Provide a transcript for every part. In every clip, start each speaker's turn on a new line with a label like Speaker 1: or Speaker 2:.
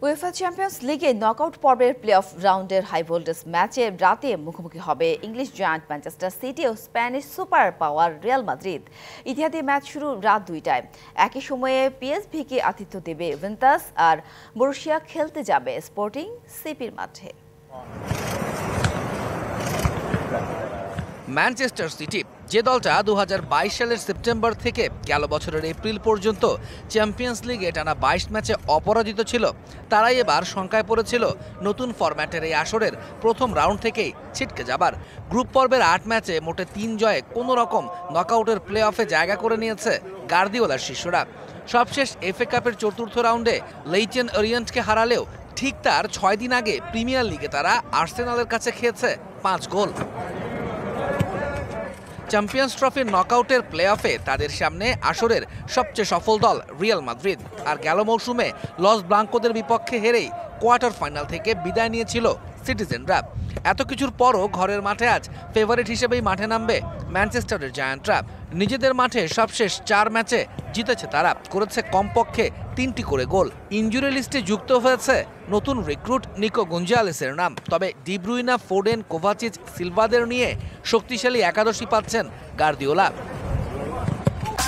Speaker 1: UEFA Champions লিগে knockout পর্বের playoff রাউন্ডের হাই ভোল্টেজ ম্যাচে রাতে মুখোমুখি হবে ইংলিশ জায়ান্ট ম্যানচেস্টার সিটি ও Spanish super power Real Madrid. ইতিহাদে ম্যাচ শুরু রাত 2টায়। একই সময়ে পিএসভিকে আতিথ্য দেবে জুভেন্টাস আর বরুসিয়া খেলতে যাবে স্পোর্টিং সিপির মাঠে।
Speaker 2: ম্যানচেস্টার সিটি যে দলটা 2022 সালের সেপ্টেম্বর থেকে গেল বছরের এপ্রিল পর্যন্ত চ্যাম্পিয়ন্স লিগে টানা 22 ম্যাচে অপরাজিত ছিল, তারাই এবার শঙ্কায় পড়েছিল নতুন ফরম্যাটের এই আসরের প্রথম রাউন্ড থেকেই ছিটকে যাবার। গ্রুপ পর্বের 8 ম্যাচে মোটে 3 জয়ে কোনো রকম নকআউটের প্লে অফে জায়গা করে নিয়েছে গার্দিওলার শিষ্যরা। সবশেষ এফএ কাপের চতুর্থ রাউন্ডে লেইটেন ওরিয়েন্টকে হারালেও ঠিক তার 6 দিন আগে প্রিমিয়ার লিগে তারা আর্সেনালের কাছে খেয়েছে 5 গোল। চ্যাম্পিয়ন্স ট্রফির নকআউটের প্লে অফে তাদের সামনে আসরের সবচেয়ে সফল দল রিয়াল মাদ্রিদ, আর গেল মৌসুমে লস ব্লাঙ্কোদের বিপক্ষে হেরেই কোয়ার্টার ফাইনাল থেকে বিদায় নিয়েছিল সিটিজেনরা। এত কিছুর পরও ঘরের মাঠে আজ ফেভারিট হিসেবেই মাঠে নামবে ম্যানচেস্টারের জায়ান্টরা। নিজেদের মাঠে সবশেষ 4 ম্যাচে জিতেছে তারা, করেছে কমপক্ষে 3টি করে গোল। ইনজুরি লিস্টে যুক্ত হয়েছে নতুন রিক্রুট নিকো গঞ্জালেসের নাম। তবে ডি ব্রুইনা, ফোডেন, কোভাচিচ, সিলভাদের নিয়ে শক্তিশালী একাদশী পাচ্ছেন গার্দিওলা।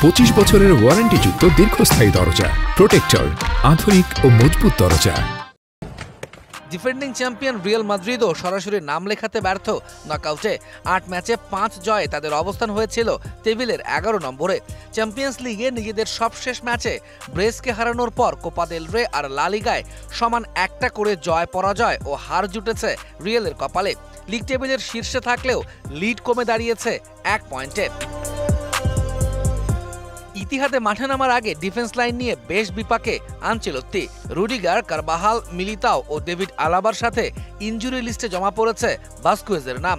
Speaker 3: 25 বছরের ওয়ারেন্টিযুক্ত দীর্ঘস্থায়ী দরজা প্রোটেক্টর, আধুনিক ও মজবুত দরজা।
Speaker 2: ডিফেন্ডিং চ্যাম্পিয়ন রিয়াল মাদ্রিদও সরাসরি নাম লেখাতে ব্যর্থ নকআউটে। 8 ম্যাচে 5 জয়ে তাদের অবস্থান হয়েছিল টেবিলের 11 নম্বরে। চ্যাম্পিয়ন্স লিগে নিজেদের সবশেষ ম্যাচে ব্রেসকে হারানোর পর কোপা দেল রে আর লা লিগায় সমান একটা করে জয় পরাজয় ও হার জুটেছে রিয়ালের কপালে। লিগ টেবিলের শীর্ষে থাকলেও লিড কমে দাঁড়িয়েছে 1 পয়েন্টে। ইতিহাদে মাঠে নামার আগে ডিফেন্স লাইন নিয়ে বেশ বিপাকে আনচেলত্তি। রুডিগার, কারবাহাল, মিলিতাও ও ডেভিড আলাবার সাথে ইনজুরি লিস্টে জমা পড়েছে ভাস্কুয়েজের নাম।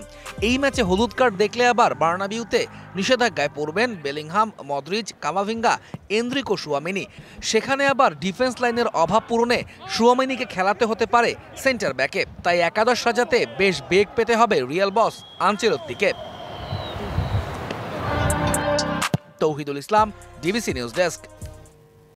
Speaker 2: এই ম্যাচে হলুদ কার্ড দেখলে আবার বার্নাবিউতে নিষেধাজ্ঞায় পড়বেন বেলিংহাম, মদ্রিজ, কামাভিঙ্গা, এন্দ্রিকো, শুয়ামিনি। সেখানে আবার ডিফেন্স লাইনের অভাব পূরণে শুয়ামিনিকে খেলাতে হতে পারে সেন্টার ব্যাকে। তাই একাদশ সাজাতে বেশ বেগ পেতে হবে রিয়াল বস আনচেলত্তিকে। তৌহিদুল ইসলাম, ডিবিসি নিউজ ডেস্ক।